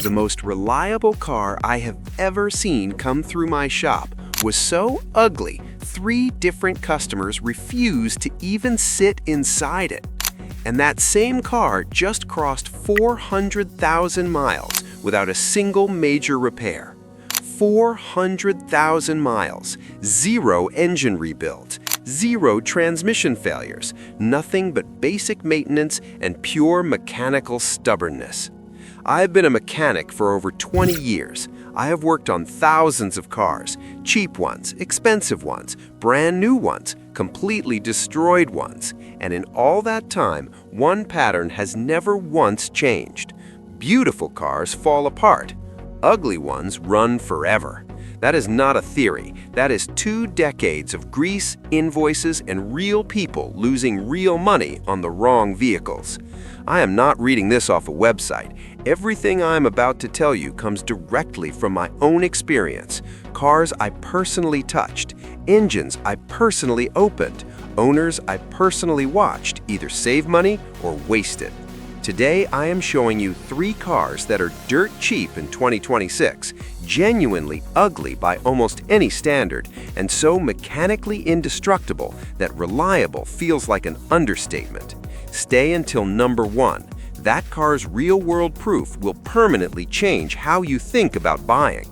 The most reliable car I have ever seen come through my shop was so ugly, 3 different customers refused to even sit inside it. And that same car just crossed 400,000 miles without a single major repair. 400,000 miles, 0 engine rebuilds, 0 transmission failures, nothing but basic maintenance and pure mechanical stubbornness. I've been a mechanic for over 20 years. I have worked on thousands of cars, cheap ones, expensive ones, brand new ones, completely destroyed ones. And in all that time, one pattern has never once changed. Beautiful cars fall apart. Ugly ones run forever. That is not a theory. That is 2 decades of grease, invoices, and real people losing real money on the wrong vehicles. I am not reading this off a website. Everything I'm about to tell you comes directly from my own experience. Cars I personally touched, engines I personally opened, owners I personally watched either save money or waste it. Today, I am showing you 3 cars that are dirt cheap in 2026, genuinely ugly by almost any standard, and so mechanically indestructible that reliable feels like an understatement. Stay until number 1. That car's real-world proof will permanently change how you think about buying.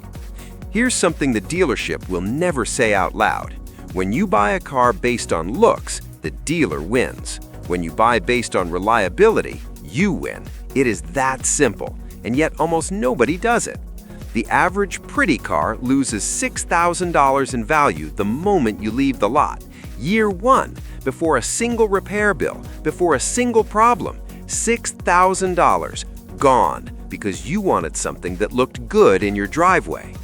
Here's something the dealership will never say out loud. When you buy a car based on looks, the dealer wins. When you buy based on reliability, you win. It is that simple, and yet almost nobody does it. The average pretty car loses $6,000 in value the moment you leave the lot. Year 1, before a single repair bill, before a single problem. $6,000 gone because you wanted something that looked good in your driveway.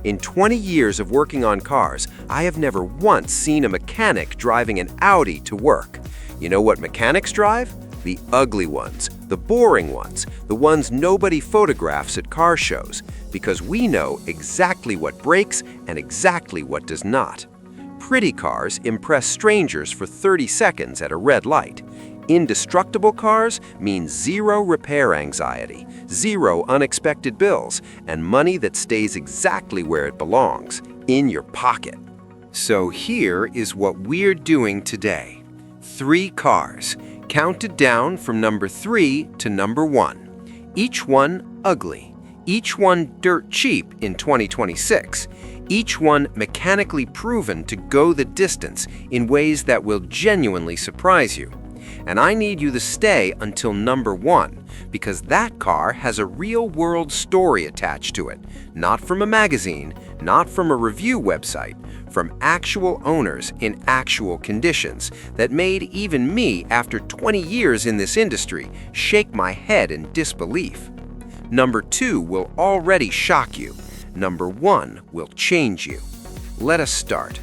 In 20 years of working on cars, I have never once seen a mechanic driving an Audi to work. You know what mechanics drive? The ugly ones, the boring ones, the ones nobody photographs at car shows, because we know exactly what breaks and exactly what does not. Pretty cars impress strangers for 30 seconds at a red light. Indestructible cars mean 0 repair anxiety, 0 unexpected bills, and money that stays exactly where it belongs, in your pocket. So here is what we're doing today. 3 cars, counted down from number 3 to number 1. Each one ugly, each one dirt cheap in 2026, each one mechanically proven to go the distance in ways that will genuinely surprise you. And I need you to stay until number 1, because that car has a real-world story attached to it, not from a magazine, not from a review website, from actual owners in actual conditions that made even me, after 20 years in this industry, shake my head in disbelief. Number 2 will already shock you. Number 1 will change you. Let us start.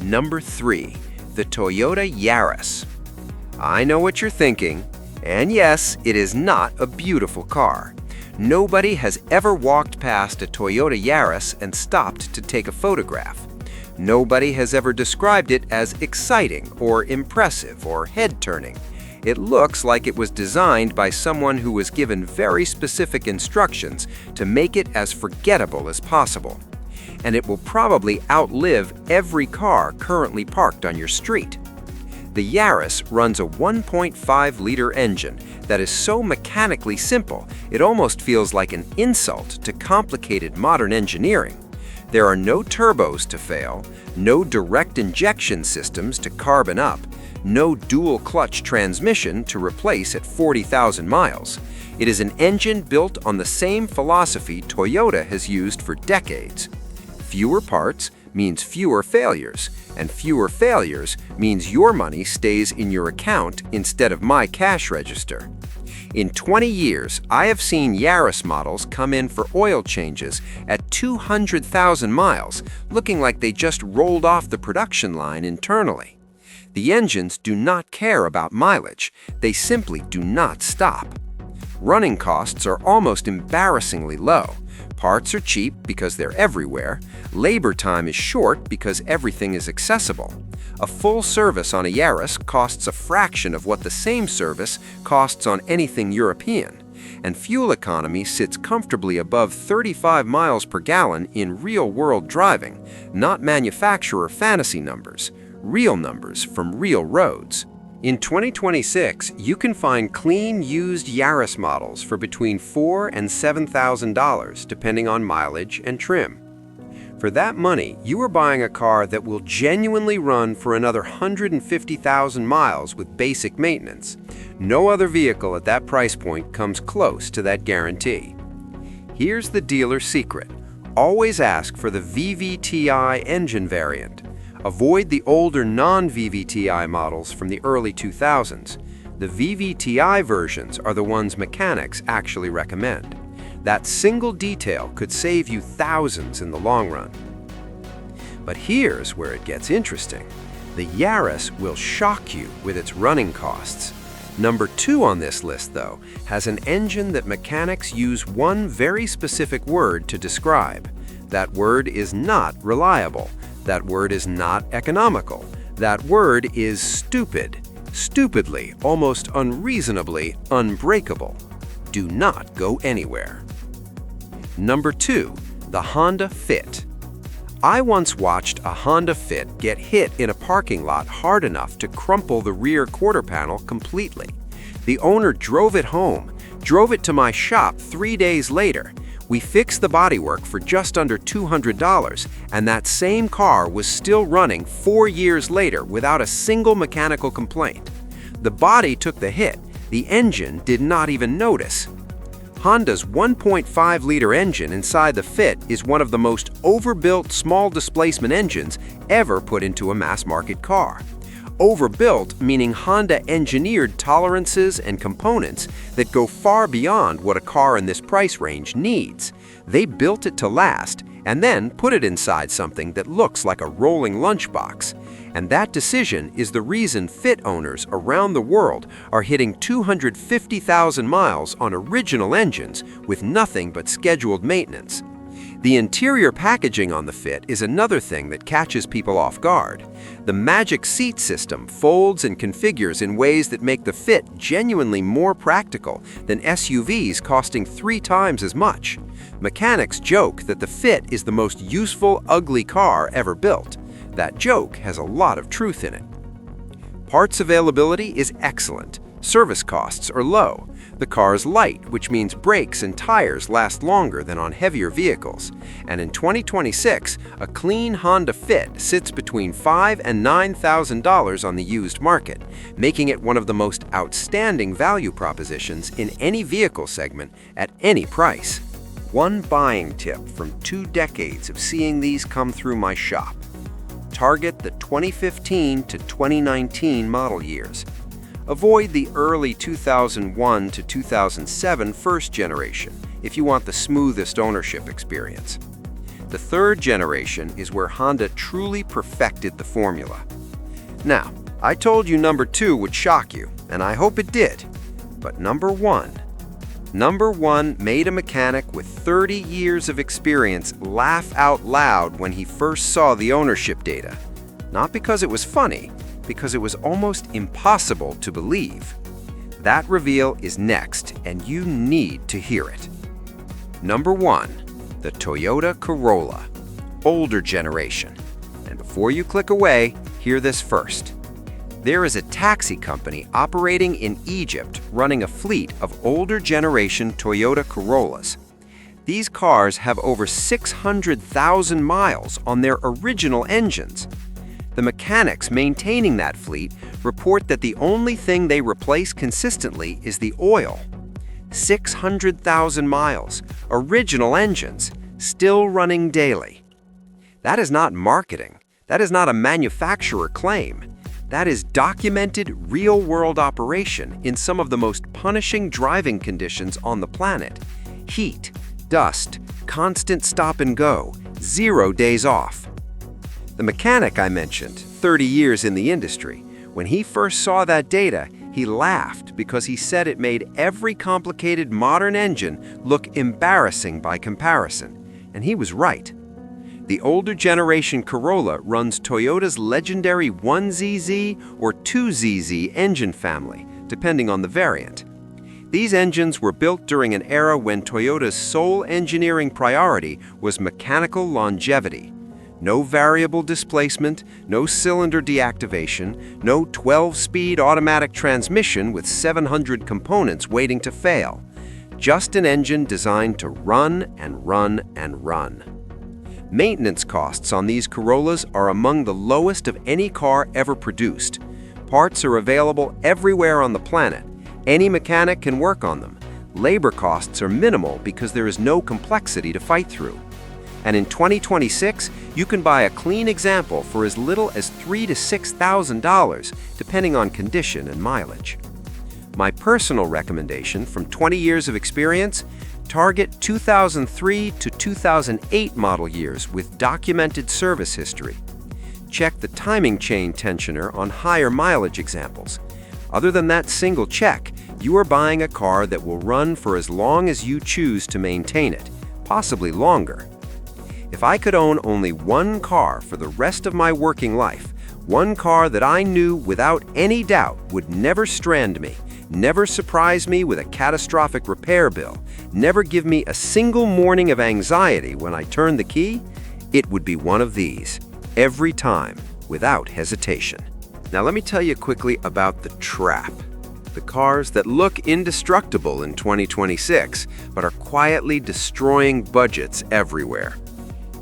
Number 3, the Toyota Yaris. I know what you're thinking, and yes, it is not a beautiful car. Nobody has ever walked past a Toyota Yaris and stopped to take a photograph. Nobody has ever described it as exciting or impressive or head-turning. It looks like it was designed by someone who was given very specific instructions to make it as forgettable as possible. And it will probably outlive every car currently parked on your street. The Yaris runs a 1.5-liter engine that is so mechanically simple, it almost feels like an insult to complicated modern engineering. There are no turbos to fail, no direct injection systems to carbon up, no dual-clutch transmission to replace at 40,000 miles. It is an engine built on the same philosophy Toyota has used for decades. Fewer parts means fewer failures, and fewer failures means your money stays in your account instead of my cash register. In 20 years, I have seen Yaris models come in for oil changes at 200,000 miles, looking like they just rolled off the production line internally. The engines do not care about mileage, they simply do not stop. Running costs are almost embarrassingly low. Parts are cheap because they're everywhere. Labor time is short because everything is accessible. A full service on a Yaris costs a fraction of what the same service costs on anything European. and fuel economy sits comfortably above 35 miles per gallon in real-world driving, not manufacturer fantasy numbers, real numbers from real roads. In 2026, you can find clean, used Yaris models for between $4,000 and $7,000, depending on mileage and trim. For that money, you are buying a car that will genuinely run for another 150,000 miles with basic maintenance. No other vehicle at that price point comes close to that guarantee. Here's the dealer's secret. Always ask for the VVTi engine variant. Avoid the older non-VVTi models from the early 2000s. The VVTi versions are the ones mechanics actually recommend. That single detail could save you thousands in the long run. But here's where it gets interesting. The Yaris will shock you with its running costs. Number 2 on this list, though, has an engine that mechanics use one very specific word to describe. That word is not reliable. That word is not economical. That word is stupid. Stupidly, almost unreasonably, unbreakable. Do not go anywhere. Number 2, the Honda Fit. I once watched a Honda Fit get hit in a parking lot hard enough to crumple the rear quarter panel completely. The owner drove it home, drove it to my shop 3 days later. We fixed the bodywork for just under $200, and that same car was still running 4 years later without a single mechanical complaint. The body took the hit, the engine did not even notice. Honda's 1.5-liter engine inside the Fit is one of the most overbuilt small displacement engines ever put into a mass-market car. Overbuilt meaning Honda engineered tolerances and components that go far beyond what a car in this price range needs. They built it to last and then put it inside something that looks like a rolling lunchbox. And that decision is the reason Fit owners around the world are hitting 250,000 miles on original engines with nothing but scheduled maintenance. The interior packaging on the Fit is another thing that catches people off guard. The Magic Seat system folds and configures in ways that make the Fit genuinely more practical than SUVs costing 3 times as much. Mechanics joke that the Fit is the most useful, ugly car ever built. That joke has a lot of truth in it. Parts availability is excellent. Service costs are low. The car is light, which means brakes and tires last longer than on heavier vehicles. And in 2026, a clean Honda Fit sits between $5,000 and $9,000 on the used market, making it one of the most outstanding value propositions in any vehicle segment at any price. One buying tip from 2 decades of seeing these come through my shop. Target the 2015 to 2019 model years. Avoid the early 2001 to 2007 first generation if you want the smoothest ownership experience. The 3rd generation is where Honda truly perfected the formula. Now, I told you number 2 would shock you, and I hope it did. But number 1 made a mechanic with 30 years of experience laugh out loud when he first saw the ownership data. Not because it was funny, because it was almost impossible to believe. That reveal is next, and you need to hear it. Number 1, the Toyota Corolla, older generation. And before you click away, hear this first. There is a taxi company operating in Egypt running a fleet of older generation Toyota Corollas. These cars have over 600,000 miles on their original engines. The mechanics maintaining that fleet report that the only thing they replace consistently is the oil. 600,000 miles, original engines, still running daily. That is not marketing. That is not a manufacturer claim. That is documented real-world operation in some of the most punishing driving conditions on the planet. Heat, dust, constant stop and go, 0 days off. The mechanic I mentioned, 30 years in the industry, when he first saw that data, he laughed because he said it made every complicated modern engine look embarrassing by comparison. And he was right. The older generation Corolla runs Toyota's legendary 1ZZ or 2ZZ engine family, depending on the variant. These engines were built during an era when Toyota's sole engineering priority was mechanical longevity. No variable displacement, no cylinder deactivation, no 12-speed automatic transmission with 700 components waiting to fail. Just an engine designed to run and run and run. Maintenance costs on these Corollas are among the lowest of any car ever produced. Parts are available everywhere on the planet. Any mechanic can work on them. Labor costs are minimal because there is no complexity to fight through. And in 2026, you can buy a clean example for as little as $3,000 to $6,000, depending on condition and mileage. My personal recommendation from 20 years of experience: target 2003 to 2008 model years with documented service history. Check the timing chain tensioner on higher mileage examples. Other than that single check, you are buying a car that will run for as long as you choose to maintain it, possibly longer. If I could own only one car for the rest of my working life, one car that I knew without any doubt would never strand me, never surprise me with a catastrophic repair bill, never give me a single morning of anxiety when I turn the key, it would be one of these, every time, without hesitation. Now let me tell you quickly about the trap. The cars that look indestructible in 2026, but are quietly destroying budgets everywhere.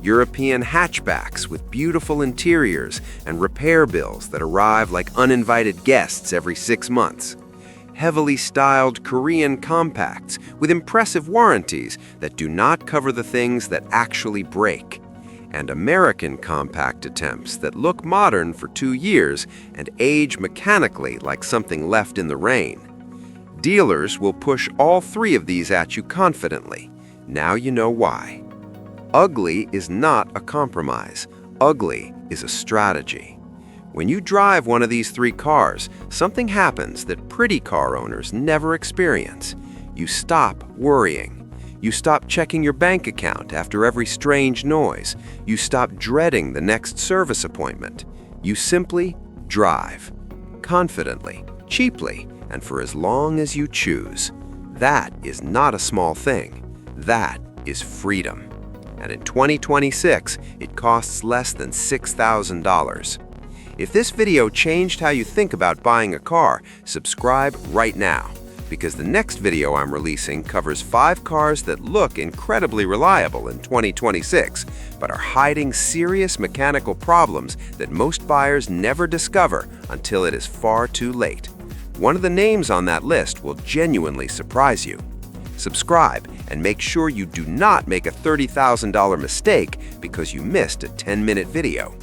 European hatchbacks with beautiful interiors and repair bills that arrive like uninvited guests every 6 months. Heavily styled Korean compacts with impressive warranties that do not cover the things that actually break. And American compact attempts that look modern for 2 years and age mechanically like something left in the rain. Dealers will push all 3 of these at you confidently. Now you know why. Ugly is not a compromise. Ugly is a strategy. When you drive one of these 3 cars, something happens that pretty car owners never experience. You stop worrying. You stop checking your bank account after every strange noise. You stop dreading the next service appointment. You simply drive. Confidently, cheaply, and for as long as you choose. That is not a small thing. That is freedom. And in 2026, it costs less than $6,000. If this video changed how you think about buying a car, subscribe right now, because the next video I'm releasing covers 5 cars that look incredibly reliable in 2026, but are hiding serious mechanical problems that most buyers never discover until it is far too late. One of the names on that list will genuinely surprise you. Subscribe and make sure you do not make a $30,000 mistake because you missed a 10-minute video.